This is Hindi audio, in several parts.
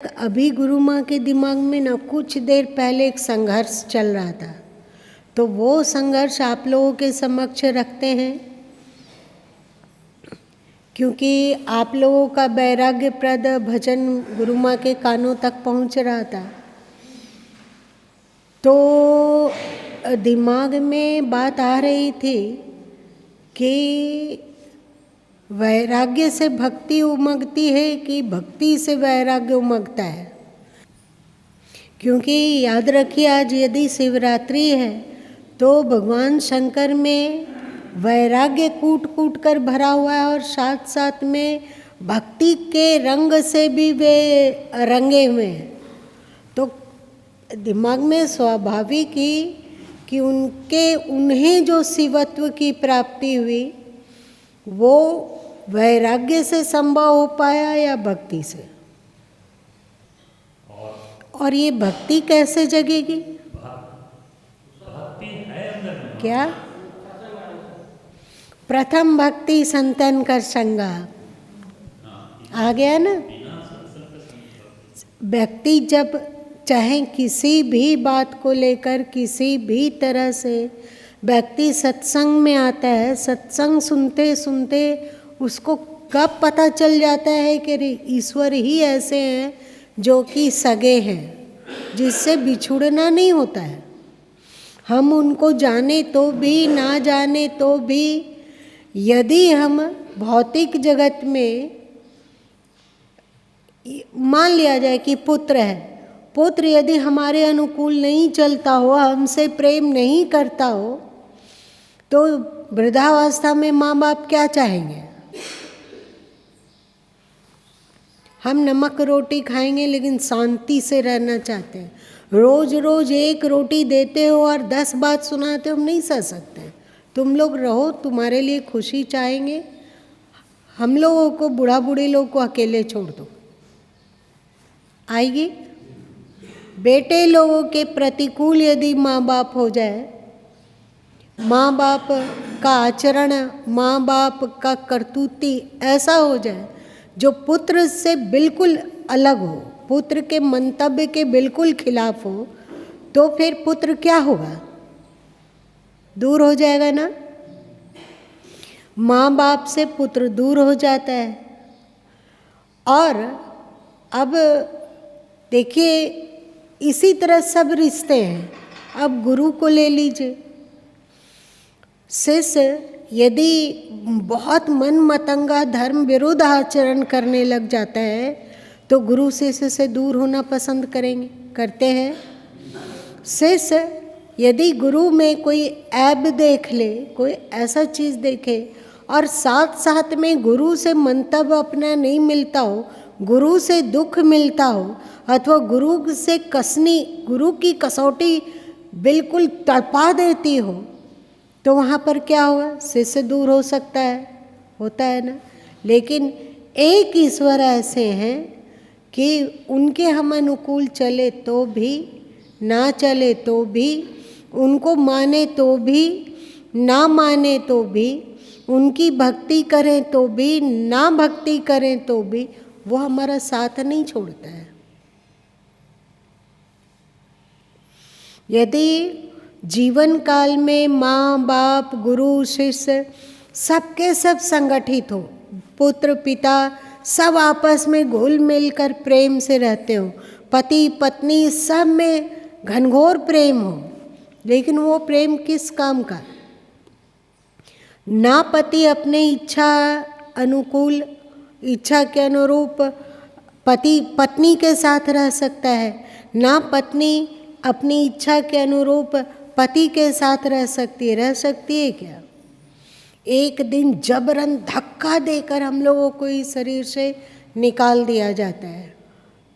अभी गुरु माँ के दिमाग में ना कुछ देर पहले एक संघर्ष चल रहा था, तो वो संघर्ष आप लोगों के समक्ष रखते हैं, क्योंकि आप लोगों का वैराग्यप्रद भजन गुरु माँ के कानों तक पहुँच रहा था। तो दिमाग में बात आ रही थी कि वैराग्य से भक्ति उमगती है कि भक्ति से वैराग्य उमगता है। क्योंकि याद रखिए, आज यदि शिवरात्रि है तो भगवान शंकर में वैराग्य कूट कूट कर भरा हुआ है और साथ साथ में भक्ति के रंग से भी वे रंगे हुए हैं। तो दिमाग में स्वाभाविक ही कि उन्हें जो शिवत्व की प्राप्ति हुई वो वैराग्य से संभव हो पाया या भक्ति से। और ये भक्ति कैसे जगेगी? भक्ति है अंदर में। क्या? प्रथम भक्ति संतन कर संगा आ गया ना। व्यक्ति जब चाहे किसी भी बात को लेकर किसी भी तरह से व्यक्ति सत्संग में आता है, सत्संग सुनते सुनते उसको कब पता चल जाता है कि ईश्वर ही ऐसे हैं जो कि सगे हैं, जिससे बिछुड़ना नहीं होता है। हम उनको जाने तो भी ना जाने तो भी, यदि हम भौतिक जगत में मान लिया जाए कि पुत्र है, पुत्र यदि हमारे अनुकूल नहीं चलता हो, हमसे प्रेम नहीं करता हो, तो वृद्धावस्था में माँ बाप क्या चाहेंगे? हम नमक रोटी खाएंगे लेकिन शांति से रहना चाहते हैं। रोज रोज एक रोटी देते हो और 10 बात सुनाते हो, हम नहीं सह सकते। तुम लोग रहो, तुम्हारे लिए खुशी चाहेंगे। हम लोगों को, बूढ़ा बूढ़ी लोग को अकेले छोड़ दो, आएगी। बेटे लोगों के प्रतिकूल यदि माँ बाप हो जाए, माँ बाप का आचरण, माँ बाप का करतूती ऐसा हो जाए जो पुत्र से बिल्कुल अलग हो, पुत्र के मंतव्य के बिल्कुल खिलाफ हो, तो फिर पुत्र क्या होगा? दूर हो जाएगा ना। माँ बाप से पुत्र दूर हो जाता है। और अब देखिए, इसी तरह सब रिश्ते हैं। अब गुरु को ले लीजिए, शिष्य यदि बहुत मन मतंगा धर्म विरुद्ध आचरण करने लग जाता है तो गुरु शिष्य से दूर होना पसंद करते हैं। शिष्य यदि गुरु में कोई ऐब देख ले, कोई ऐसा चीज़ देखे और साथ साथ में गुरु से मंतव्य अपना नहीं मिलता हो, गुरु से दुख मिलता हो, अथवा गुरु से गुरु की कसौटी बिल्कुल तड़पा देती हो, तो वहाँ पर क्या होगा? शिष्य दूर हो सकता है, होता है ना। लेकिन एक ईश्वर ऐसे हैं कि उनके हम अनुकूल चले तो भी, ना चले तो भी, उनको माने तो भी, ना माने तो भी, उनकी भक्ति करें तो भी, ना भक्ति करें तो भी, वो हमारा साथ नहीं छोड़ता है। यदि जीवन काल में माँ बाप गुरु शिष्य सबके सब संगठित हो, पुत्र पिता सब आपस में घुल मिल कर प्रेम से रहते हो, पति पत्नी सब में घनघोर प्रेम हो, लेकिन वो प्रेम किस काम का? ना पति अपने इच्छा के अनुरूप पति पत्नी के साथ रह सकता है, ना पत्नी अपनी इच्छा के अनुरूप पति के साथ रह सकती है क्या? एक दिन जबरन धक्का देकर हम लोगों को इस शरीर से निकाल दिया जाता है,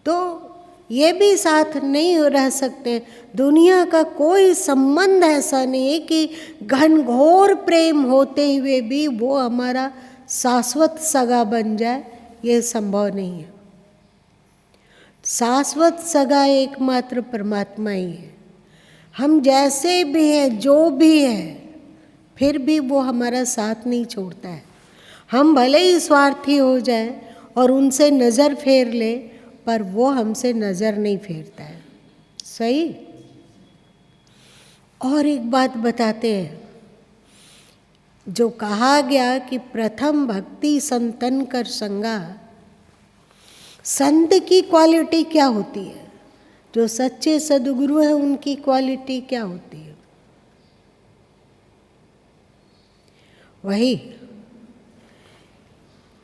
तो ये भी साथ नहीं रह सकते। दुनिया का कोई संबंध ऐसा नहीं है कि घनघोर प्रेम होते हुए भी वो हमारा शाश्वत सगा बन जाए, ये संभव नहीं है। शाश्वत सगा एकमात्र परमात्मा ही है। हम जैसे भी हैं, जो भी हैं, फिर भी वो हमारा साथ नहीं छोड़ता है। हम भले ही स्वार्थी हो जाए और उनसे नज़र फेर ले पर वो हमसे नज़र नहीं फेरता है। सही। और एक बात बताते हैं, जो कहा गया कि प्रथम भक्ति संतन कर संगा, संत की क्वालिटी क्या होती है, जो सच्चे सदगुरु हैं उनकी क्वालिटी क्या होती है? वही,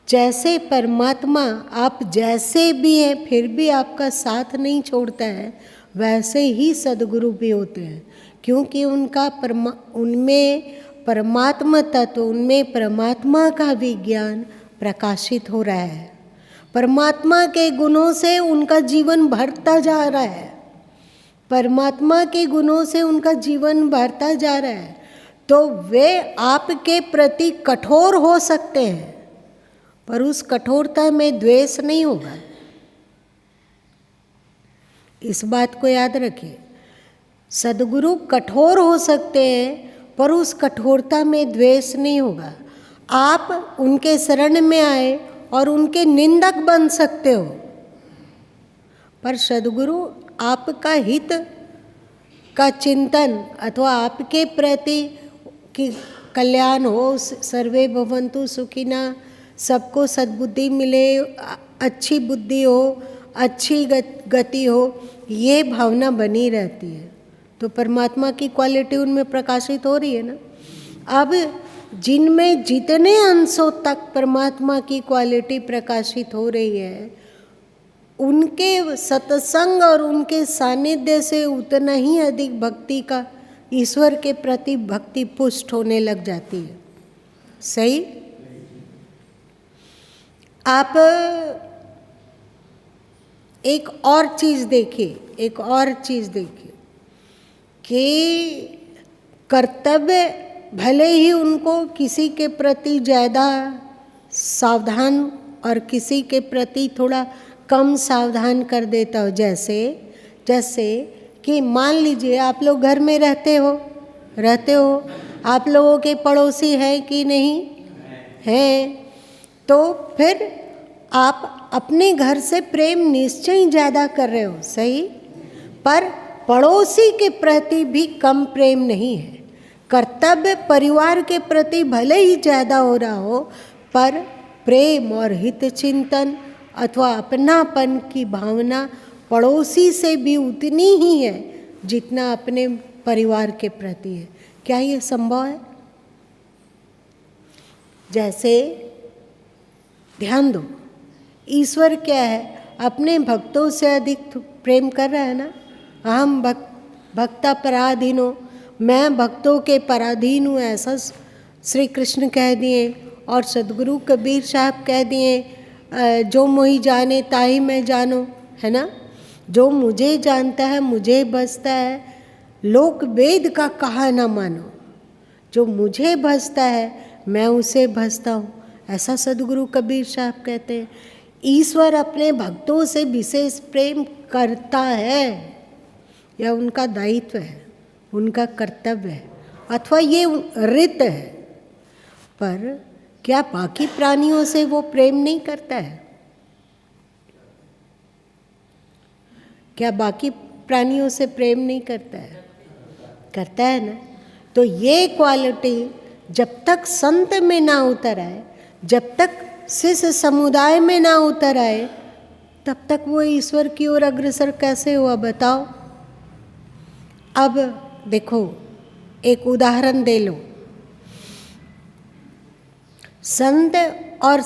जैसे परमात्मा आप जैसे भी हैं फिर भी आपका साथ नहीं छोड़ता है, वैसे ही सदगुरु भी होते हैं, क्योंकि उनमें परमात्मा तत्व, उनमें परमात्मा का विज्ञान प्रकाशित हो रहा है। परमात्मा के गुणों से उनका जीवन भरता जा रहा है, परमात्मा के गुणों से उनका जीवन भरता जा रहा है। तो वे आपके प्रति कठोर हो सकते हैं, पर उस कठोरता में द्वेष नहीं होगा। इस बात को याद रखिए, सदगुरु कठोर हो सकते हैं पर उस कठोरता में द्वेष नहीं होगा। आप उनके शरण में आए और उनके निंदक बन सकते हो, पर सदगुरु आपका हित का चिंतन अथवा आपके प्रति कि कल्याण हो, सर्वे भवन्तु सुखिनः, सबको सद्बुद्धि मिले, अच्छी बुद्धि हो, अच्छी गति हो, ये भावना बनी रहती है। तो परमात्मा की क्वालिटी उनमें प्रकाशित हो रही है ना। अब जिनमें जितने अंशों तक परमात्मा की क्वालिटी प्रकाशित हो रही है, उनके सत्संग और उनके सानिध्य से उतना ही अधिक भक्ति का, ईश्वर के प्रति भक्ति पुष्ट होने लग जाती है। सही। आप एक और चीज़ देखिए, एक और चीज़ देखिए कि कर्तव्य भले ही उनको किसी के प्रति ज़्यादा सावधान और किसी के प्रति थोड़ा कम सावधान कर देता हो। जैसे कि मान लीजिए आप लोग घर में रहते हो, आप लोगों के पड़ोसी हैं कि नहीं हैं, तो फिर आप अपने घर से प्रेम निश्चय ज़्यादा कर रहे हो, सही, पर पड़ोसी के प्रति भी कम प्रेम नहीं है। कर्तव्य परिवार के प्रति भले ही ज़्यादा हो रहा हो, पर प्रेम और हित चिंतन अथवा अपनापन की भावना पड़ोसी से भी उतनी ही है जितना अपने परिवार के प्रति है। क्या ये संभव है? जैसे ध्यान दो, ईश्वर क्या है, अपने भक्तों से अधिक प्रेम कर रहा है ना। अहम भक्ता पराधीनो, मैं भक्तों के पराधीन हूँ, ऐसा श्री कृष्ण कह दिए। और सदगुरु कबीर साहब कह दिए, जो मोहि जाने ताहि मैं जानो, है ना। जो मुझे जानता है मुझे भजता है, लोक वेद का कहा ना मानो। जो मुझे भजता है मैं उसे भजता हूँ, ऐसा सदगुरु कबीर साहब कहते हैं। ईश्वर अपने भक्तों से विशेष प्रेम करता है, यह उनका दायित्व है, उनका कर्तव्य है, अथवा ये रीत है। पर क्या बाकी प्राणियों से वो प्रेम नहीं करता है? क्या बाकी प्राणियों से प्रेम नहीं करता है? करता है ना। तो ये क्वालिटी जब तक संत में ना उतर आए, जब तक शिष्य समुदाय में ना उतर आए, तब तक वो ईश्वर की ओर अग्रसर कैसे हुआ बताओ। अब देखो, एक उदाहरण दे लो। संत और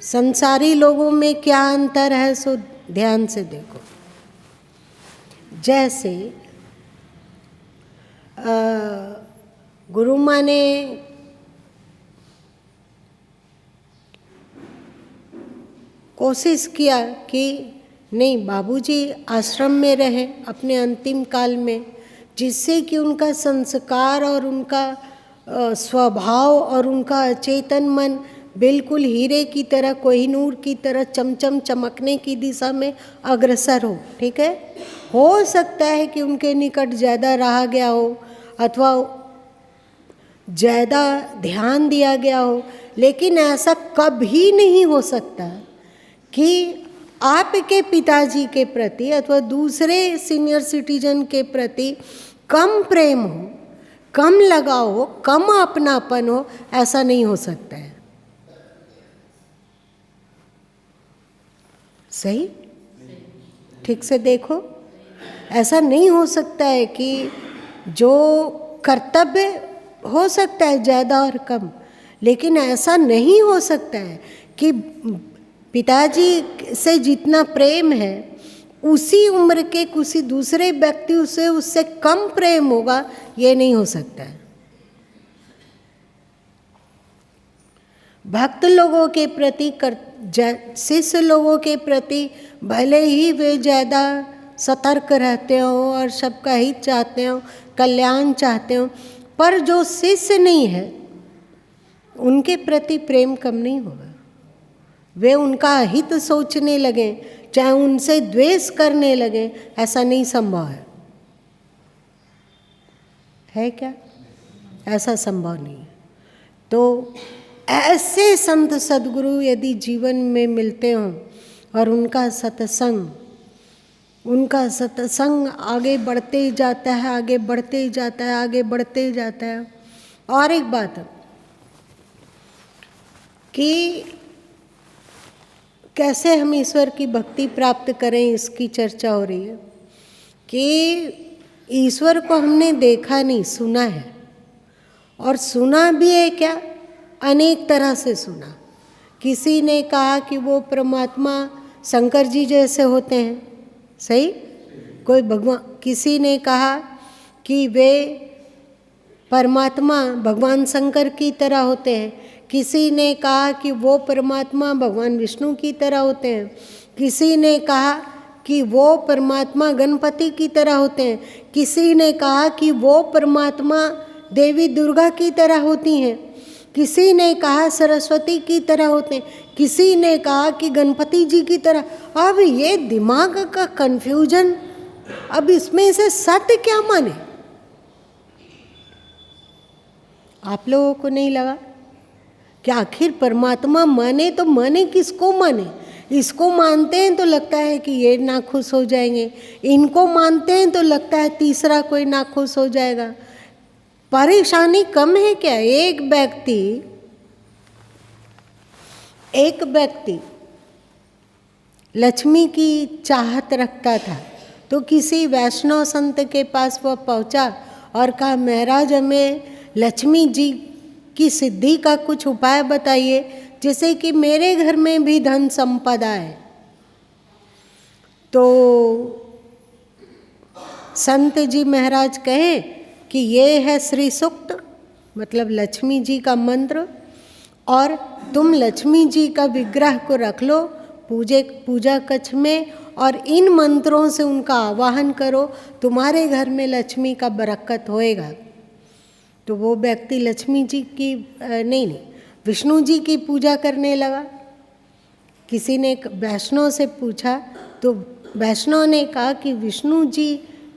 संसारी लोगों में क्या अंतर है, सो ध्यान से देखो। जैसे गुरु माँ ने कोशिश किया कि नहीं, बाबूजी आश्रम में रहे अपने अंतिम काल में, जिससे कि उनका संस्कार और उनका स्वभाव और उनका चेतन मन बिल्कुल हीरे की तरह, कोहिनूर की तरह चमचम चमकने की दिशा में अग्रसर हो। ठीक है, हो सकता है कि उनके निकट ज़्यादा रहा गया हो अथवा ज़्यादा ध्यान दिया गया हो, लेकिन ऐसा कभी नहीं हो सकता कि आपके पिताजी के प्रति अथवा दूसरे सीनियर सिटीजन के प्रति कम प्रेम हो, कम लगाव हो, कम अपनापन हो, ऐसा नहीं हो सकता है। सही? ठीक से देखो, ऐसा नहीं हो सकता है कि जो कर्तव्य हो सकता है ज़्यादा और कम, लेकिन ऐसा नहीं हो सकता है कि पिताजी से जितना प्रेम है उसी उम्र के किसी दूसरे व्यक्ति से उससे कम प्रेम होगा, ये नहीं हो सकता है। भक्त लोगों के प्रति, शिष्य लोगों के प्रति भले ही वे ज़्यादा सतर्क रहते हो और सबका हित चाहते हो, कल्याण चाहते हो, पर जो शिष्य नहीं है उनके प्रति प्रेम कम नहीं होगा। वे उनका हित सोचने लगे, चाहे उनसे द्वेष करने लगे, ऐसा नहीं संभव है क्या? ऐसा संभव नहीं है। तो ऐसे संत सद्गुरु यदि जीवन में मिलते हों और उनका सत्संग आगे बढ़ते जाता है, आगे बढ़ते जाता है, आगे बढ़ते जाता है। और एक बात कि कैसे हम ईश्वर की भक्ति प्राप्त करें, इसकी चर्चा हो रही है कि ईश्वर को हमने देखा नहीं, सुना है। और सुना भी है क्या? अनेक तरह से सुना। किसी ने कहा कि वो परमात्मा शंकर जी जैसे होते हैं, सही? कोई भगवान, किसी ने कहा कि वे परमात्मा भगवान शंकर की तरह होते हैं, किसी ने कहा कि वो परमात्मा भगवान विष्णु की तरह होते हैं, किसी ने कहा कि वो परमात्मा गणपति की तरह होते हैं, किसी ने कहा कि वो परमात्मा देवी दुर्गा की तरह होती हैं, किसी ने कहा सरस्वती की तरह होते हैं, किसी ने कहा कि गणपति जी की तरह। अब ये दिमाग का कंफ्यूजन, अब इसमें से सत्य क्या माने? आप लोगों को नहीं लगा कि आखिर परमात्मा माने तो माने किसको माने? इसको मानते हैं तो लगता है कि ये नाखुश हो जाएंगे, इनको मानते हैं तो लगता है तीसरा कोई नाखुश हो जाएगा। परेशानी कम है क्या? एक व्यक्ति लक्ष्मी की चाहत रखता था, तो किसी वैष्णव संत के पास वह पहुंचा और कहा, महाराज हमें लक्ष्मी जी की सिद्धि का कुछ उपाय बताइए, जैसे कि मेरे घर में भी धन संपदा है। तो संत जी महाराज कहे कि ये है श्री सूक्त, मतलब लक्ष्मी जी का मंत्र, और तुम लक्ष्मी जी का विग्रह को रख लो पूजा कक्ष में और इन मंत्रों से उनका आवाहन करो, तुम्हारे घर में लक्ष्मी का बरकत होएगा। तो वो व्यक्ति लक्ष्मी जी की विष्णु जी की पूजा करने लगा। किसी ने वैष्णव से पूछा तो वैष्णव ने कहा कि विष्णु जी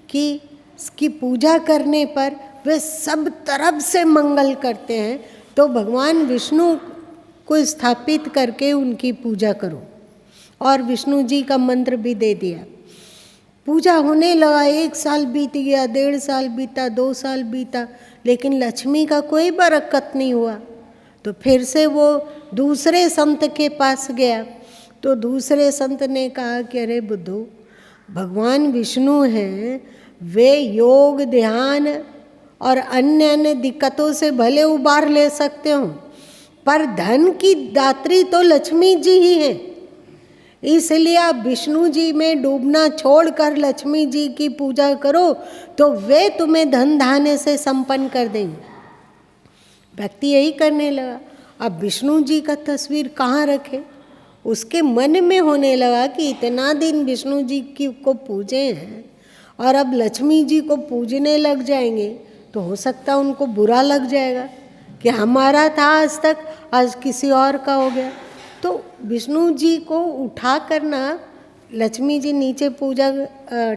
की पूजा करने पर वे सब तरफ से मंगल करते हैं, तो भगवान विष्णु को स्थापित करके उनकी पूजा करो। और विष्णु जी का मंत्र भी दे दिया। पूजा होने लगा, 1 साल बीत गया, 1.5 साल बीता, 2 साल बीता, लेकिन लक्ष्मी का कोई बरकत नहीं हुआ। तो फिर से वो दूसरे संत के पास गया, तो दूसरे संत ने कहा कि अरे बुद्धू, भगवान विष्णु हैं, वे योग ध्यान और अन्य दिक्कतों से भले उबार ले सकते हो, पर धन की दात्री तो लक्ष्मी जी ही है। इसलिए आप विष्णु जी में डूबना छोड़कर लक्ष्मी जी की पूजा करो, तो वे तुम्हें धन धान्य से संपन्न कर देंगे। व्यक्ति यही करने लगा। अब विष्णु जी का तस्वीर कहाँ रखे? उसके मन में होने लगा कि इतना दिन विष्णु जी को पूजे हैं और अब लक्ष्मी जी को पूजने लग जाएंगे, तो हो सकता है उनको बुरा लग जाएगा कि हमारा था आज तक, आज किसी और का हो गया। तो विष्णु जी को उठा करना, लक्ष्मी जी नीचे पूजा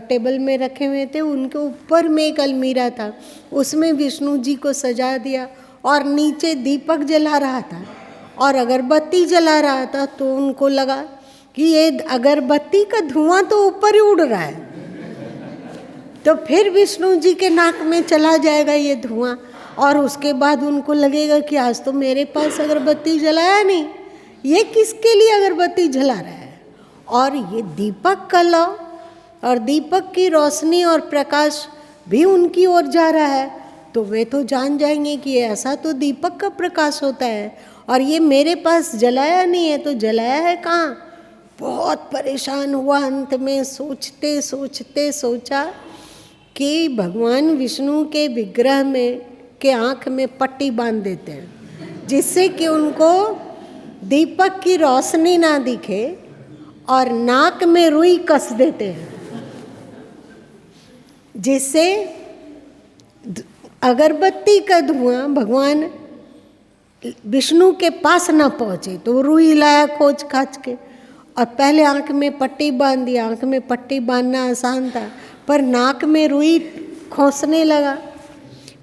टेबल में रखे हुए थे, उनके ऊपर में एक अलमीरा था, उसमें विष्णु जी को सजा दिया और नीचे दीपक जला रहा था और अगरबत्ती जला रहा था। तो उनको लगा कि ये अगरबत्ती का धुआं तो ऊपर ही उड़ रहा है, तो फिर विष्णु जी के नाक में चला जाएगा ये धुआं, और उसके बाद उनको लगेगा कि आज तो मेरे पास अगरबत्ती जलाया नहीं, ये किसके लिए अगरबत्ती जला रहा है। और ये दीपक का लौ, और दीपक की रोशनी और प्रकाश भी उनकी ओर जा रहा है, तो वे तो जान जाएंगे कि ऐसा तो दीपक का प्रकाश होता है, और ये मेरे पास जलाया नहीं है, तो जलाया है कहाँ। बहुत परेशान हुआ, अंत में सोचते सोचते सोचा कि भगवान विष्णु के विग्रह में के आँख में पट्टी बांध देते हैं, जिससे कि उनको दीपक की रोशनी ना दिखे, और नाक में रुई कस देते हैं, जिससे अगरबत्ती का धुआं भगवान विष्णु के पास ना पहुँचे। तो रुई लाया खोज खाच के, और पहले आँख में पट्टी बांध दी। आँख में पट्टी बांधना आसान था, पर नाक में रुई खोसने लगा।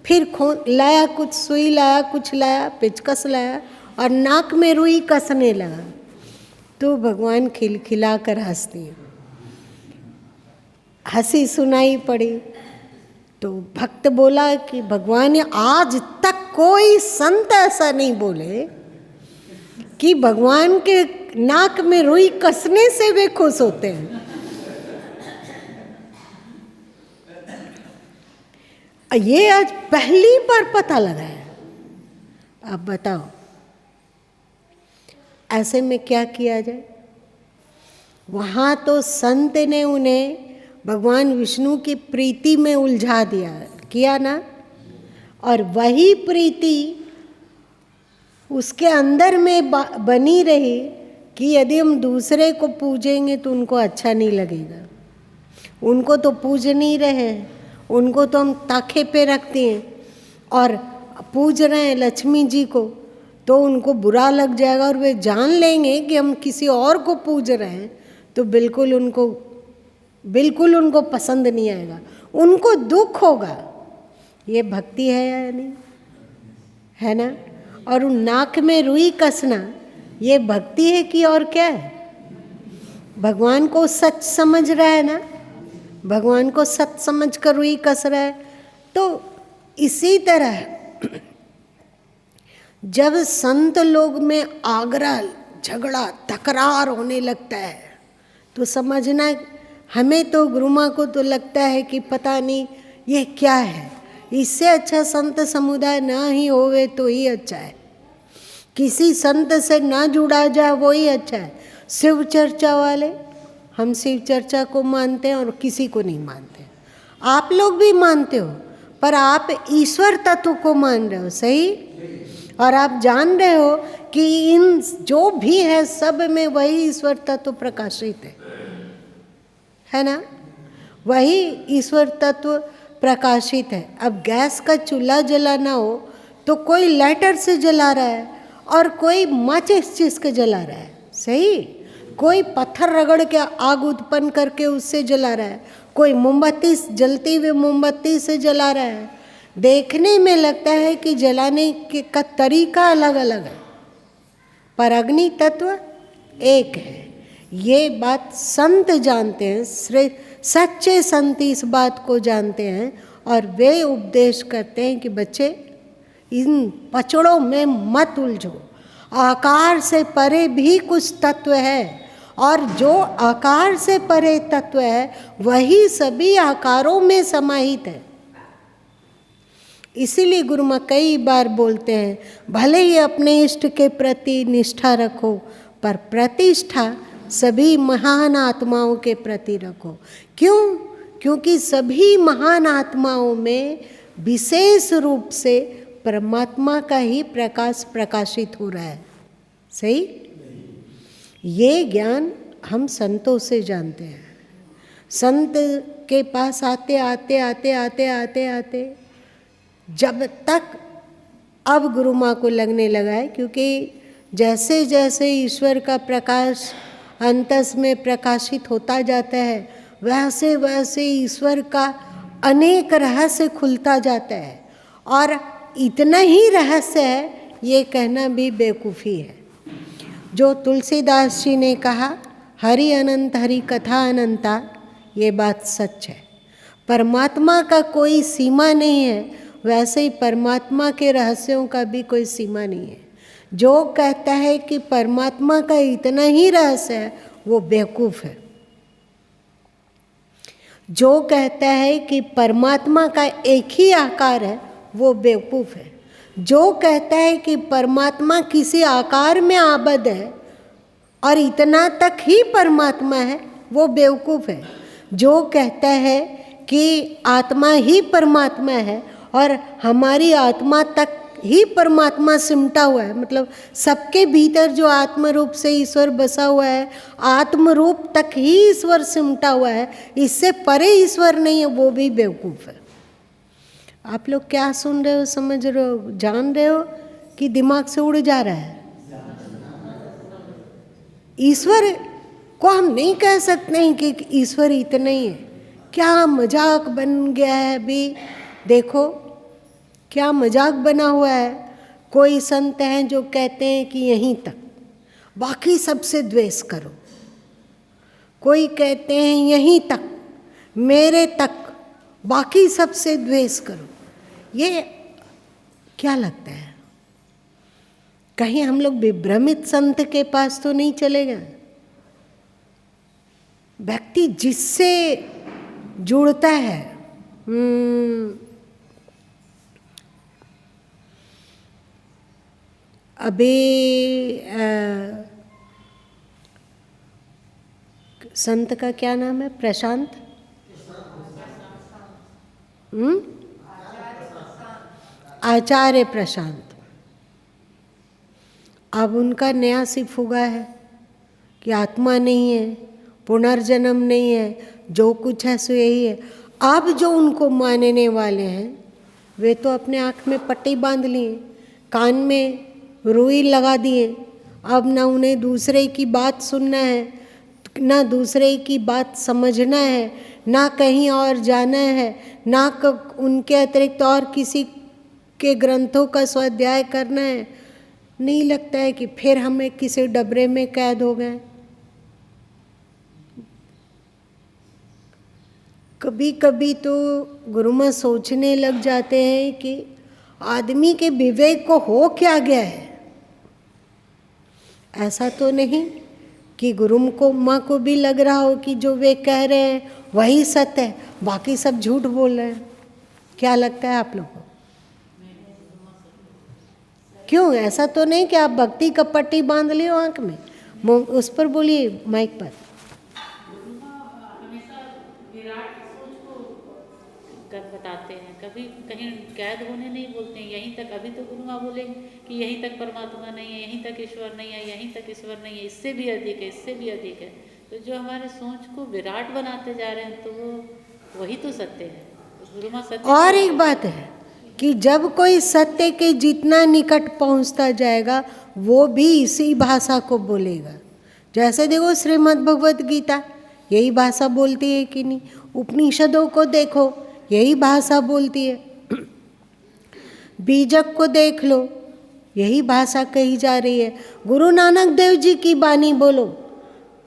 फिर लाया कुछ सुई लाया, कुछ लाया, पेचकस लाया, और नाक में रुई कसने लगा। तो भगवान खिलखिला कर हंसती हैं, हंसी सुनाई पड़ी। तो भक्त बोला कि भगवान, आज तक कोई संत ऐसा नहीं बोले कि भगवान के नाक में रुई कसने से वे खुश होते हैं। ये आज पहली बार पता लगा है। अब बताओ ऐसे में क्या किया जाए। वहाँ तो संत ने उन्हें भगवान विष्णु की प्रीति में उलझा दिया, किया ना, और वही प्रीति उसके अंदर में बनी रही कि यदि हम दूसरे को पूजेंगे तो उनको अच्छा नहीं लगेगा। उनको तो पूज नहीं रहे हैं, उनको तो हम ताखे पे रखते हैं, और पूज रहे हैं लक्ष्मी जी को, तो उनको बुरा लग जाएगा, और वे जान लेंगे कि हम किसी और को पूज रहे हैं, तो बिल्कुल उनको पसंद नहीं आएगा, उनको दुख होगा। ये भक्ति है या नहीं, है ना। और उन नाक में रुई कसना ये भक्ति है कि और क्या है। भगवान को सच समझ रहा है ना, भगवान को सच समझ कर रुई कस रहा है। तो इसी तरह जब संत लोग में आग्रह, झगड़ा, तकरार होने लगता है, तो समझना हमें तो गुरु माँ को तो लगता है कि पता नहीं ये क्या है। इससे अच्छा संत समुदाय ना ही होवे तो ही अच्छा है, किसी संत से ना जुड़ा जाए वो ही अच्छा है। शिव चर्चा वाले, हम शिव चर्चा को मानते हैं और किसी को नहीं मानते। आप लोग भी मानते हो, पर आप ईश्वर तत्व को मान रहे हो, सही। और आप जान रहे हो कि इन जो भी है सब में वही ईश्वर तत्व प्रकाशित है ना, वही ईश्वर तत्व प्रकाशित है। अब गैस का चूल्हा जलाना हो तो कोई लाइटर से जला रहा है और कोई माचिस चीज के जला रहा है, सही। कोई पत्थर रगड़ के आग उत्पन्न करके उससे जला रहा है, कोई मोमबत्ती जलती हुई मोमबत्ती से जला रहा है। देखने में लगता है कि जलाने का तरीका अलग अलग है, पर अग्नि तत्व एक है। ये बात संत जानते हैं, सच्चे संत इस बात को जानते हैं, और वे उपदेश करते हैं कि बच्चे इन पचड़ों में मत उलझो। आकार से परे भी कुछ तत्व है, और जो आकार से परे तत्व है वही सभी आकारों में समाहित है। इसीलिए गुरु माँ कई बार बोलते हैं, भले ही अपने इष्ट के प्रति निष्ठा रखो, पर प्रतिष्ठा सभी महान आत्माओं के प्रति रखो। क्यों? क्योंकि सभी महान आत्माओं में विशेष रूप से परमात्मा का ही प्रकाश प्रकाशित हो रहा है, सही। ये ज्ञान हम संतों से जानते हैं। संत के पास आते आते आते आते आते आते जब तक अब गुरु माँ को लगने लगा है, क्योंकि जैसे जैसे ईश्वर का प्रकाश अंतस में प्रकाशित होता जाता है, वैसे वैसे ईश्वर का अनेक रहस्य खुलता जाता है। और इतना ही रहस्य है ये कहना भी बेवकूफ़ी है। जो तुलसीदास जी ने कहा, हरि अनंत हरि कथा अनंता, ये बात सच है। परमात्मा का कोई सीमा नहीं है, वैसे ही परमात्मा के रहस्यों का भी कोई सीमा नहीं है। जो कहता है कि परमात्मा का इतना ही रहस्य है वो बेवकूफ़ है। जो कहता है कि परमात्मा का एक ही आकार है वो बेवकूफ़ है। जो कहता है कि परमात्मा किसी आकार में आबद्ध है और इतना तक ही परमात्मा है वो बेवकूफ़ है। जो कहता है कि आत्मा ही परमात्मा है और हमारी आत्मा तक ही परमात्मा सिमटा हुआ है, मतलब सबके भीतर जो आत्म रूप से ईश्वर बसा हुआ है, आत्म रूप तक ही ईश्वर सिमटा हुआ है, इससे परे ईश्वर नहीं है, वो भी बेवकूफ़ है। आप लोग क्या सुन रहे हो, समझ रहे हो, जान रहे हो कि दिमाग से उड़ जा रहा है? ईश्वर को हम नहीं कह सकते हैं कि ईश्वर इतना ही है। क्या मजाक बन गया है अभी, देखो क्या मजाक बना हुआ है। कोई संत हैं जो कहते हैं कि यहीं तक, बाकी सबसे द्वेष करो। कोई कहते हैं यहीं तक, मेरे तक, बाकी सबसे द्वेष करो। ये क्या लगता है, कहीं हम लोग विभ्रमित संत के पास तो नहीं चले गए? व्यक्ति जिससे जुड़ता है, अभी संत का क्या नाम है? प्रशांत, आचार्य प्रशांत। अब उनका नया सिर्फ हुआ है कि आत्मा नहीं है, पुनर्जन्म नहीं है, जो कुछ है सो यही है। अब जो उनको मानने वाले हैं वे तो अपने आँख में पट्टी बांध लिए, कान में रुई लगा दिए। अब ना उन्हें दूसरे की बात सुनना है, ना दूसरे की बात समझना है, ना कहीं और जाना है, ना उनके अतिरिक्त और किसी के ग्रंथों का स्वाध्याय करना है। नहीं लगता है कि फिर हमें किसी डबरे में कैद हो गए? कभी कभी तो गुरुमा सोचने लग जाते हैं कि आदमी के विवेक को हो क्या गया है। ऐसा तो नहीं कि गुरु को माँ को भी लग रहा हो कि जो वे कह रहे हैं वही सत्य है, बाकी सब झूठ बोल रहे हैं। क्या लगता है आप लोगों को? क्यों? ऐसा तो नहीं कि आप भक्ति का पट्टी बांध लियो आँख में। उस पर बोलिए, माइक पर। बताते हैं, कभी कहीं कैद होने नहीं बोलते हैं, यहीं तक। अभी तो गुरु माँ बोलेंगे कि यहीं तक परमात्मा नहीं है, यहीं तक ईश्वर नहीं है, यहीं तक ईश्वर नहीं है, इससे भी अधिक है, इससे भी अधिक है। तो जो हमारे सोच को विराट बनाते जा रहे हैं, तो वो वही तो सत्य है। गुरु माँ सत्य। और एक बात है कि जब कोई सत्य के जितना निकट पहुंचता जाएगा वो भी इसी भाषा को बोलेगा। जैसे देखो श्रीमद् भगवत गीता यही भाषा बोलती है कि नहीं? उपनिषदों को देखो यही भाषा बोलती है। बीजक को देख लो, यही भाषा कही जा रही है। गुरु नानक देव जी की बानी बोलो,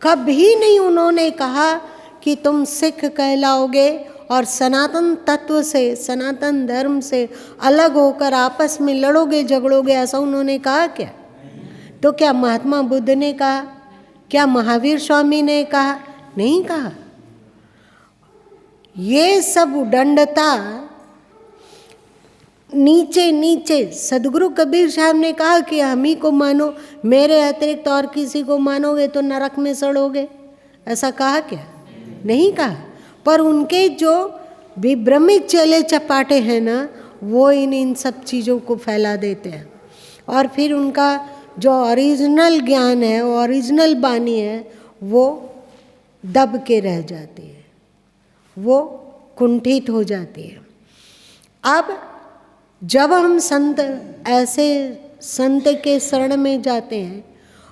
कभी नहीं उन्होंने कहा कि तुम सिख कहलाओगे और सनातन तत्व से, सनातन धर्म से अलग होकर आपस में लड़ोगे झगड़ोगे, ऐसा उन्होंने कहा क्या? तो क्या महात्मा बुद्ध ने कहा? क्या महावीर स्वामी ने कहा? नहीं कहा। ये सब उदंडता नीचे नीचे सदगुरु कबीर साहब ने कहा कि हम ही को मानो, मेरे अतिरिक्त और किसी को मानोगे तो नरक में सड़ोगे। ऐसा कहा क्या? नहीं कहा। पर उनके जो विभ्रमित चले चपाटे हैं ना, वो इन सब चीज़ों को फैला देते हैं और फिर उनका जो ओरिजिनल ज्ञान है, ओरिजिनल बानी है, वो दब के रह जाती है, वो कुंठित हो जाती है। अब जब हम संत ऐसे संत के शरण में जाते हैं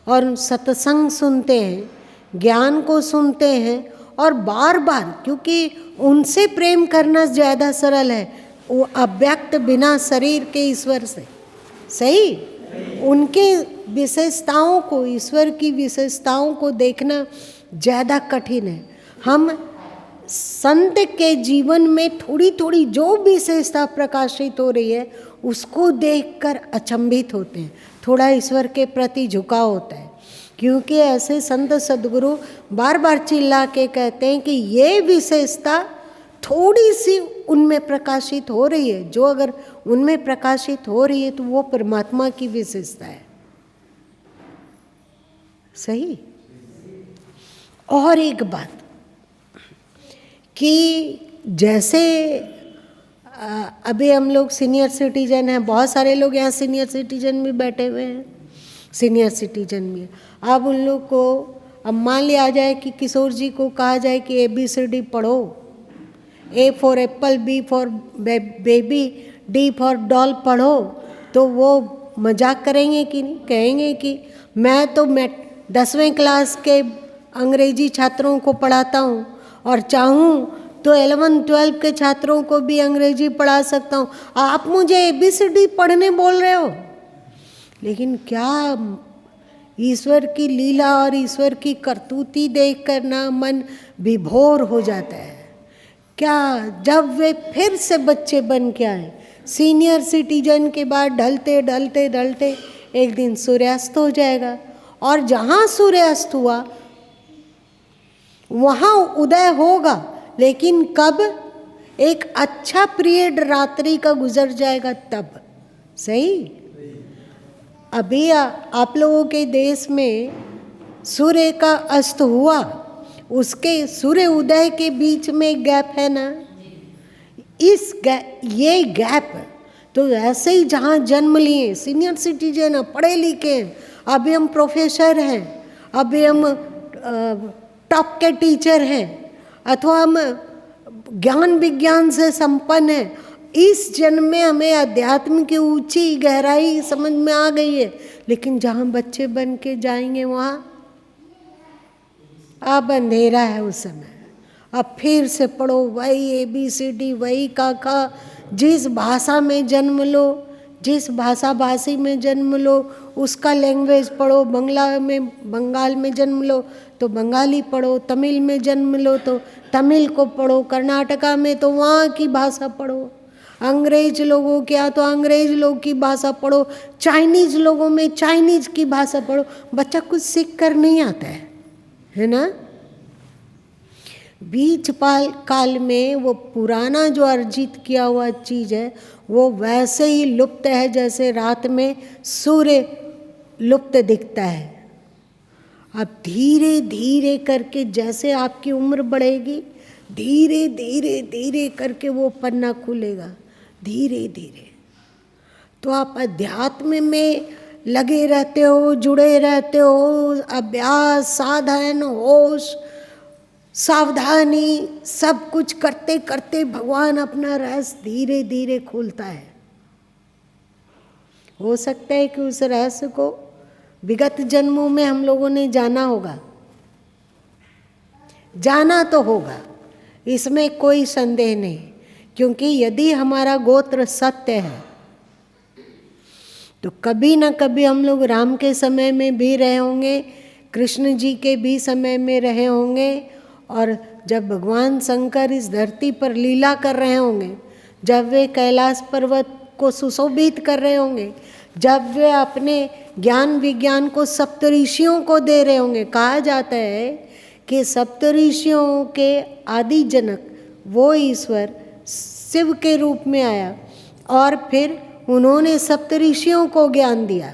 और सत्संग सुनते हैं, ज्ञान को सुनते हैं और बार बार, क्योंकि उनसे प्रेम करना ज़्यादा सरल है, वो अव्यक्त बिना शरीर के ईश्वर से, सही, उनके विशेषताओं को, ईश्वर की विशेषताओं को देखना ज़्यादा कठिन है। हम संत के जीवन में थोड़ी थोड़ी जो विशेषता प्रकाशित हो रही है उसको देखकर अचंभित होते हैं, थोड़ा ईश्वर के प्रति झुकाव होता है, क्योंकि ऐसे संत सद्गुरु बार बार चिल्ला के कहते हैं कि ये विशेषता थोड़ी सी उनमें प्रकाशित हो रही है, जो अगर उनमें प्रकाशित हो रही है तो वो परमात्मा की विशेषता है। सही। और एक बात कि जैसे अभी हम लोग सीनियर सिटीजन हैं, बहुत सारे लोग यहाँ सीनियर सिटीजन भी बैठे हुए हैं, सीनियर सिटीजन भी। अब उन लोग को, अब मान लिया जाए कि किशोर जी को कहा जाए कि ABCD पढ़ो, A for Apple, B for baby, D for doll पढ़ो, तो वो मजाक करेंगे कि नहीं? कहेंगे कि मैं 10वीं क्लास के अंग्रेजी छात्रों को पढ़ाता हूँ और चाहूँ तो 11 12 के छात्रों को भी अंग्रेजी पढ़ा सकता हूँ, आप मुझे ABCD पढ़ने बोल रहे हो। लेकिन क्या ईश्वर की लीला और ईश्वर की करतूती देखकर ना मन विभोर हो जाता है। क्या जब वे फिर से बच्चे बन के आए, सीनियर सिटीजन के बाद ढलते ढलते ढलते एक दिन सूर्यास्त हो जाएगा, और जहाँ सूर्यास्त हुआ वहाँ उदय होगा, लेकिन कब? एक अच्छा पीरियड रात्रि का गुजर जाएगा तब। सही। अभी आप लोगों के देश में सूर्य का अस्त हुआ, उसके सूर्य उदय के बीच में गैप है ना, ये गैप तो ऐसे ही जहाँ जन्म लिए, सीनियर सिटीजन हैं, पढ़े लिखे हैं, अभी हम प्रोफेसर हैं, अभी हम टॉप के टीचर हैं, अथवा हम ज्ञान विज्ञान से संपन्न हैं, इस जन्म में हमें अध्यात्म की ऊंची गहराई समझ में आ गई है, लेकिन जहाँ बच्चे बन के जाएंगे वहाँ अब अंधेरा है उस समय। अब फिर से पढ़ो वही ABCD, वही काका, जिस भाषा में जन्म लो, जिस भाषा भाषी में जन्म लो उसका लैंग्वेज पढ़ो। बंगाल में जन्म लो तो बंगाली पढ़ो, तमिल में जन्म लो तो तमिल को पढ़ो, कर्नाटका में तो वहाँ की भाषा पढ़ो, अंग्रेज लोगों के यहाँ तो अंग्रेज लोग की भाषा पढ़ो, चाइनीज लोगों में चाइनीज की भाषा पढ़ो। बच्चा कुछ सीख कर नहीं आता है ना। बीच काल में वो पुराना जो अर्जित किया हुआ चीज़ है वो वैसे ही लुप्त है जैसे रात में सूर्य लुप्त दिखता है। अब धीरे धीरे करके जैसे आपकी उम्र बढ़ेगी, धीरे धीरे धीरे करके वो पन्ना खुलेगा, धीरे धीरे। तो आप अध्यात्म में लगे रहते हो, जुड़े रहते हो, अभ्यास, साधन, होश, सावधानी, सब कुछ करते करते भगवान अपना रहस्य धीरे धीरे खोलता है। हो सकता है कि उस रहस्य को विगत जन्मों में हम लोगों ने जाना होगा, जाना तो होगा, इसमें कोई संदेह नहीं। क्योंकि यदि हमारा गोत्र सत्य है तो कभी ना कभी हम लोग राम के समय में भी रहे होंगे, कृष्ण जी के भी समय में रहे होंगे, और जब भगवान शंकर इस धरती पर लीला कर रहे होंगे, जब वे कैलाश पर्वत को सुशोभित कर रहे होंगे, जब वे अपने ज्ञान विज्ञान को सप्तऋषियों को दे रहे होंगे। कहा जाता है कि सप्तऋषियों के आदि जनक वो ईश्वर शिव के रूप में आया और फिर उन्होंने सप्तऋषियों को ज्ञान दिया।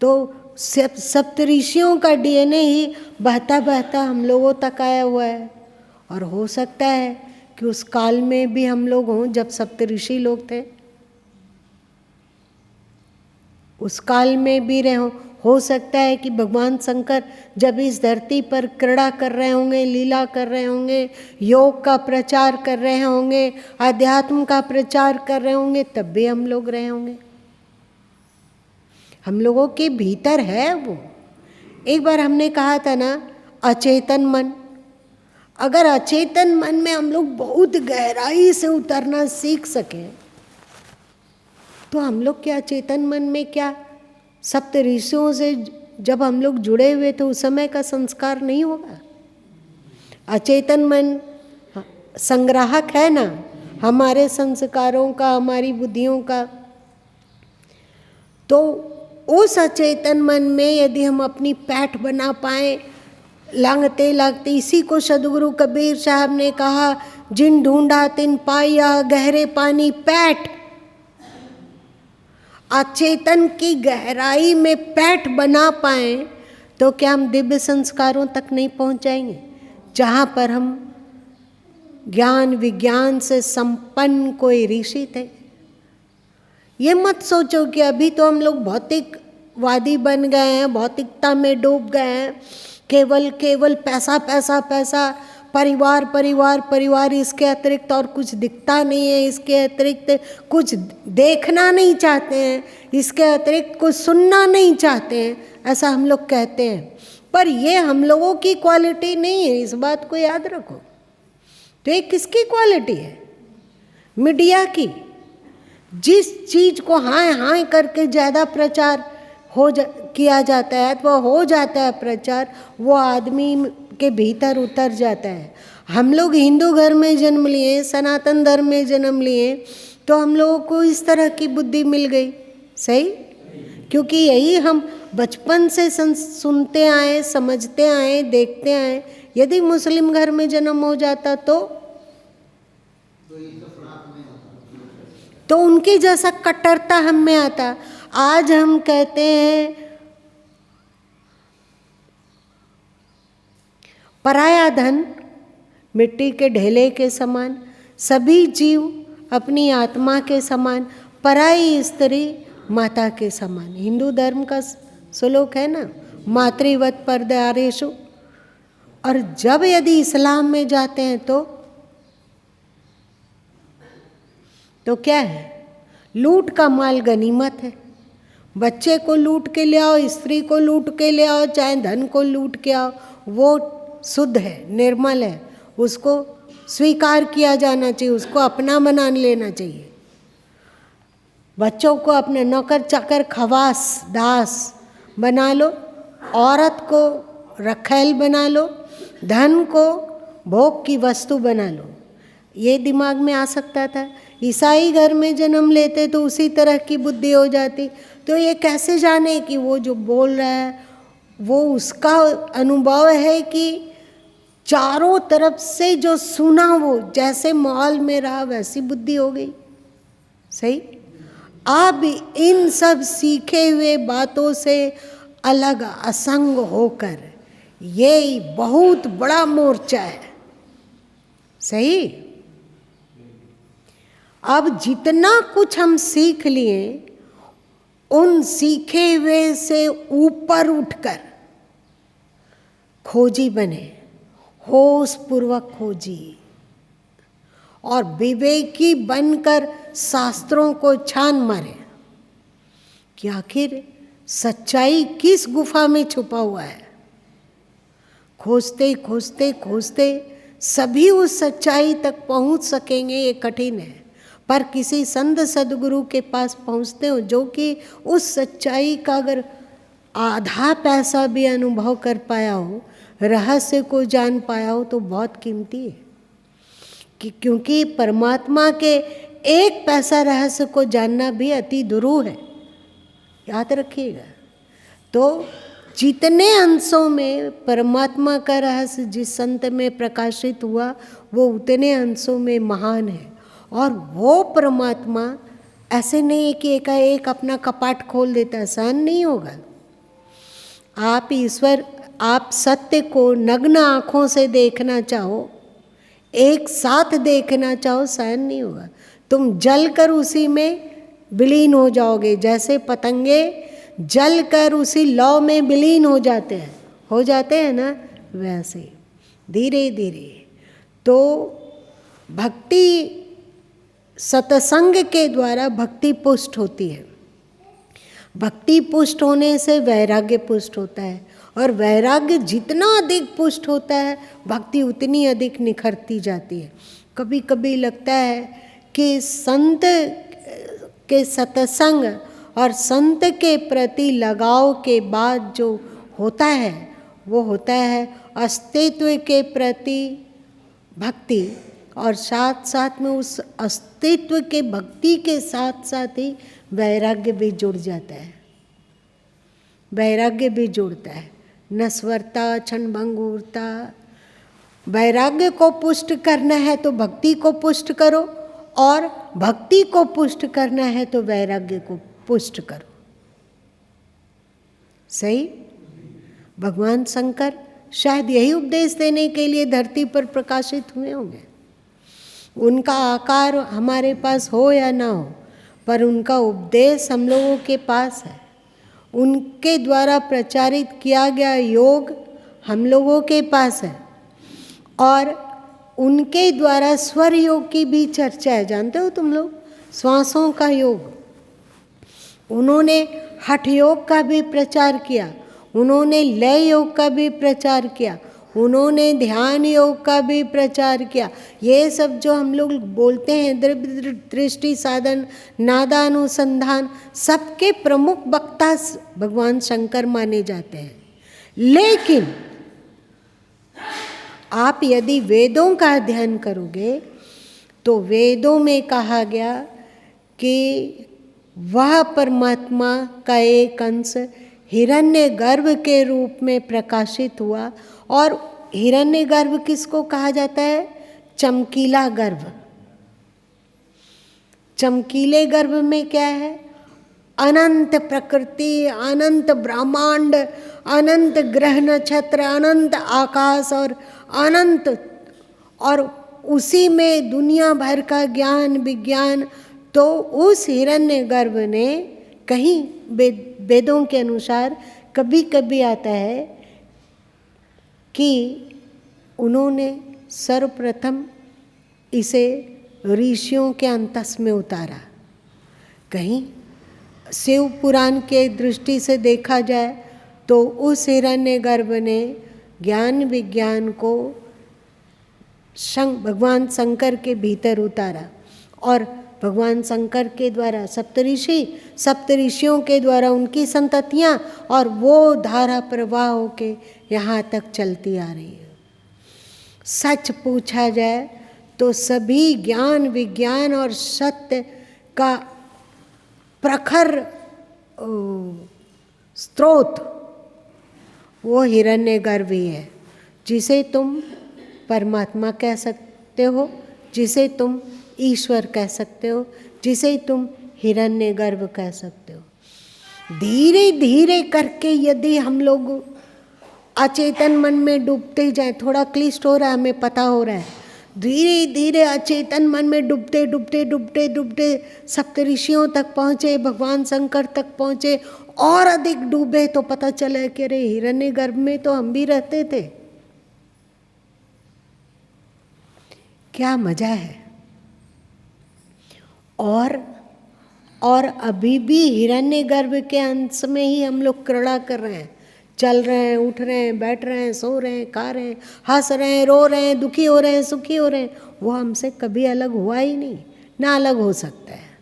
तो सप्तऋषियों का DNA ही बहता बहता हम लोगों तक आया हुआ है। और हो सकता है कि उस काल में भी हम लोग हों जब सप्तऋषि लोग थे, उस काल में भी रहे हों। हो सकता है कि भगवान शंकर जब इस धरती पर क्रीड़ा कर रहे होंगे, लीला कर रहे होंगे, योग का प्रचार कर रहे होंगे, अध्यात्म का प्रचार कर रहे होंगे, तब भी हम लोग रहे होंगे। हम लोगों के भीतर है वो। एक बार हमने कहा था ना, अचेतन मन। अगर अचेतन मन में हम लोग बहुत गहराई से उतरना सीख सकें तो हम लोग क्या चेतन मन में क्या सप्तऋषियों से जब हम लोग जुड़े हुए तो उस समय का संस्कार नहीं होगा। अचेतन मन संग्राहक है ना हमारे संस्कारों का, हमारी बुद्धियों का। तो उस अचेतन मन में यदि हम अपनी पैठ बना पाए लांघते लागते, इसी को सदगुरु कबीर साहब ने कहा, जिन ढूंढा तिन पाया गहरे पानी पैठ। अचेतन की गहराई में पैठ बना पाए तो क्या हम दिव्य संस्कारों तक नहीं पहुंच जाएंगे, जहाँ पर हम ज्ञान विज्ञान से संपन्न कोई ऋषि थे। ये मत सोचो कि अभी तो हम लोग भौतिकवादी बन गए हैं, भौतिकता में डूब गए हैं, केवल केवल पैसा पैसा पैसा, परिवार परिवार परिवार, इसके अतिरिक्त और कुछ दिखता नहीं है, इसके अतिरिक्त कुछ देखना नहीं चाहते हैं, इसके अतिरिक्त कुछ सुनना नहीं चाहते हैं, ऐसा हम लोग कहते हैं। पर ये हम लोगों की क्वालिटी नहीं है, इस बात को याद रखो। तो ये किसकी क्वालिटी है? मीडिया की। जिस चीज़ को हाय हाय करके ज़्यादा प्रचार किया जाता है तो हो जाता है प्रचार, वो आदमी के भीतर उतर जाता है। हम लोग हिंदू घर में जन्म लिए, सनातन धर्म में जन्म लिए, तो हम लोगों को इस तरह की बुद्धि मिल गई। सही? क्योंकि यही हम बचपन से सुनते आए, समझते आए, देखते आए। यदि मुस्लिम घर में जन्म हो जाता तो उनकी जैसा कट्टरता हम में आता। आज हम कहते हैं पराया धन मिट्टी के ढेले के समान, सभी जीव अपनी आत्मा के समान, पराई स्त्री माता के समान। हिंदू धर्म का श्लोक है ना, मातृवत परदारेषु। और जब यदि इस्लाम में जाते हैं तो क्या है? लूट का माल गनीमत है। बच्चे को लूट के ले आओ, स्त्री को लूट के ले आओ, चाहे धन को लूट के आओ, वो शुद्ध है, निर्मल है, उसको स्वीकार किया जाना चाहिए, उसको अपना बना लेना चाहिए। बच्चों को अपने नौकर चाकर खवास दास बना लो, औरत को रखैल बना लो, धन को भोग की वस्तु बना लो। ये दिमाग में आ सकता था। ईसाई घर में जन्म लेते तो उसी तरह की बुद्धि हो जाती। तो ये कैसे जाने कि वो जो बोल रहा है वो उसका अनुभव है कि चारों तरफ से जो सुना वो जैसे माहौल में रहा वैसी बुद्धि हो गई। सही? अब इन सब सीखे हुए बातों से अलग असंग होकर ये बहुत बड़ा मोर्चा है। सही? अब जितना कुछ हम सीख लिए, उन सीखे हुए से ऊपर उठकर खोजी बने, होश पूर्वक खोजी और विवेकी बनकर शास्त्रों को छान मारे कि आखिर सच्चाई किस गुफा में छुपा हुआ है। खोजते खोजते खोजते सभी उस सच्चाई तक पहुंच सकेंगे, ये कठिन है। पर किसी संत सदगुरु के पास पहुंचते हो जो कि उस सच्चाई का अगर आधा पैसा भी अनुभव कर पाया हो, रहस्य को जान पाया हो, तो बहुत कीमती है। क्योंकि परमात्मा के एक पैसा रहस्य को जानना भी अति दुरूह है, याद रखिएगा। तो जितने अंशों में परमात्मा का रहस्य जिस संत में प्रकाशित हुआ, वो उतने अंशों में महान है। और वो परमात्मा ऐसे नहीं है कि एकाएक अपना कपाट खोल देता है, सहन नहीं होगा। आप ईश्वर, आप सत्य को नग्न आँखों से देखना चाहो, एक साथ देखना चाहो, सहन नहीं होगा। तुम जल कर उसी में विलीन हो जाओगे, जैसे पतंगे जल कर उसी लौ में विलीन हो जाते हैं ना, वैसे धीरे धीरे। तो भक्ति सत्संग के द्वारा भक्ति पुष्ट होती है। भक्ति पुष्ट होने से वैराग्य पुष्ट होता है, और वैराग्य जितना अधिक पुष्ट होता है, भक्ति उतनी अधिक निखरती जाती है। कभी कभी लगता है कि संत के सत्संग और संत के प्रति लगाव के बाद जो होता है वो होता है अस्तित्व के प्रति भक्ति, और साथ साथ में उस अस्तित्व के भक्ति के साथ साथ ही वैराग्य भी जुड़ जाता है, वैराग्य भी जुड़ता है। नस्वरता, क्षणभंगुरता, वैराग्य को पुष्ट करना है तो भक्ति को पुष्ट करो, और भक्ति को पुष्ट करना है तो वैराग्य को पुष्ट करो। सही? भगवान शंकर शायद यही उपदेश देने के लिए धरती पर प्रकाशित हुए होंगे। उनका आकार हमारे पास हो या ना हो, पर उनका उपदेश हम लोगों के पास है। उनके द्वारा प्रचारित किया गया योग हम लोगों के पास है, और उनके द्वारा स्वर योग की भी चर्चा है। जानते हो तुम लोग, श्वासों का योग। उन्होंने हठ योग का भी प्रचार किया, उन्होंने लय योग का भी प्रचार किया, उन्होंने ध्यान योग का भी प्रचार किया। ये सब जो हम लोग बोलते हैं द्रव्य दृष्टि साधन, नादानुसंधान, सबके प्रमुख वक्ता भगवान शंकर माने जाते हैं। लेकिन आप यदि वेदों का अध्ययन करोगे तो वेदों में कहा गया कि वह परमात्मा का एक अंश हिरण्यगर्भ के रूप में प्रकाशित हुआ। और हिरण्यगर्भ किसको कहा जाता है? चमकीला गर्भ। चमकीले गर्भ में क्या है? अनंत प्रकृति, अनंत ब्रह्मांड, अनंत ग्रह नक्षत्र, अनंत आकाश और अनंत, और उसी में दुनिया भर का ज्ञान विज्ञान। तो उस हिरण्यगर्भ ने कहीं वेदों के अनुसार कभी कभी आता है कि उन्होंने सर्वप्रथम इसे ऋषियों के अंतस में उतारा। कहीं शिव पुराण के दृष्टि से देखा जाए तो उस हिरण्यगर्भ ने ज्ञान विज्ञान को भगवान शंकर के भीतर उतारा, और भगवान शंकर के द्वारा सप्तऋषियों के द्वारा उनकी संततियाँ, और वो धारा प्रवाह होके यहाँ तक चलती आ रही है। सच पूछा जाए तो सभी ज्ञान विज्ञान और सत्य का प्रखर स्रोत वो हिरण्यगर्भ ही है, जिसे तुम परमात्मा कह सकते हो, जिसे तुम ईश्वर कह सकते हो, जिसे तुम हिरण्यगर्भ कह सकते हो। धीरे धीरे करके यदि हम लोग अचेतन मन में डूबते जाए, थोड़ा क्लिष्ट हो रहा है, हमें पता हो रहा है, धीरे धीरे अचेतन मन में डूबते डूबते डूबते डूबते सप्तऋषियों तक पहुँचे, भगवान शंकर तक पहुँचे, और अधिक डूबे तो पता चला कि अरे हिरण्यगर्भ में तो हम भी रहते थे। क्या मजा है। और अभी भी हिरण्यगर्भ के अंश में ही हम लोग क्रीड़ा कर रहे हैं, चल रहे हैं, उठ रहे हैं, बैठ रहे हैं, सो रहे हैं, खा रहे हैं, हंस रहे हैं, रो रहे हैं, दुखी हो रहे हैं, सुखी हो रहे हैं। वो हमसे कभी अलग हुआ ही नहीं, ना अलग हो सकता है।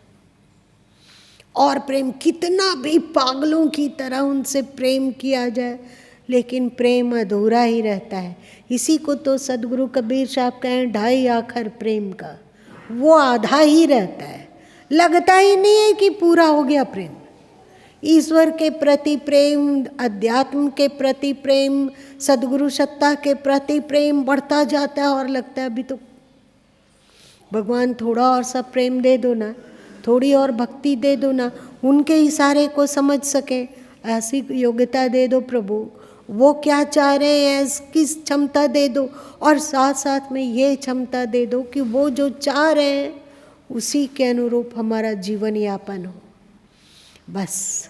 और प्रेम, कितना भी पागलों की तरह उनसे प्रेम किया जाए, लेकिन प्रेम अधूरा ही रहता है। इसी को तो सदगुरु कबीर साहब कहें, ढाई आखर प्रेम का, वो आधा ही रहता है। लगता ही नहीं है कि पूरा हो गया प्रेम। ईश्वर के प्रति प्रेम, अध्यात्म के प्रति प्रेम, सदगुरु सत्ता के प्रति प्रेम बढ़ता जाता है, और लगता है अभी तो भगवान थोड़ा और सा प्रेम दे दो ना, थोड़ी और भक्ति दे दो ना, उनके इशारे को समझ सके, ऐसी योग्यता दे दो प्रभु। वो क्या चाह रहे हैं इसकी क्षमता दे दो, और साथ साथ में ये क्षमता दे दो कि वो जो चाह रहे हैं उसी के अनुरूप हमारा जीवन यापन हो। बस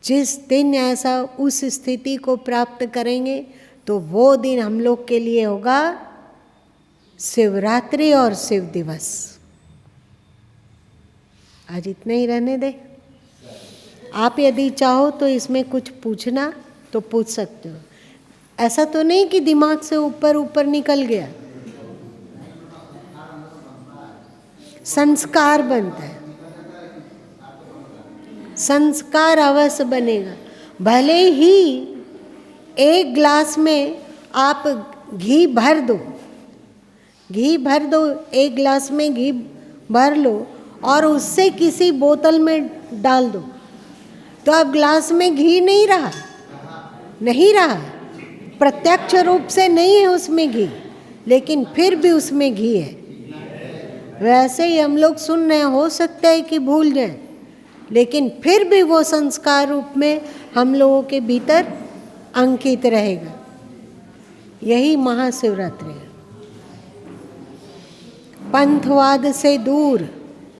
जिस दिन ऐसा उस स्थिति को प्राप्त करेंगे तो वो दिन हम लोग के लिए होगा शिवरात्रि और शिव दिवस। आज इतना ही रहने दे। आप यदि चाहो तो इसमें कुछ पूछना तो पूछ सकते हो। ऐसा तो नहीं कि दिमाग से ऊपर ऊपर निकल गया, संस्कार बनता है, संस्कार अवश्य बनेगा। भले ही एक ग्लास में आप घी भर दो, एक ग्लास में घी भर लो और उससे किसी बोतल में डाल दो, तो अब ग्लास में घी नहीं रहा, प्रत्यक्ष रूप से नहीं है उसमें घी, लेकिन फिर भी उसमें घी है। वैसे ही हम लोग सुन रहे हैं, हो सकता है कि भूल जाएं, लेकिन फिर भी वो संस्कार रूप में हम लोगों के भीतर अंकित रहेगा। यही महाशिवरात्रि है। पंथवाद से दूर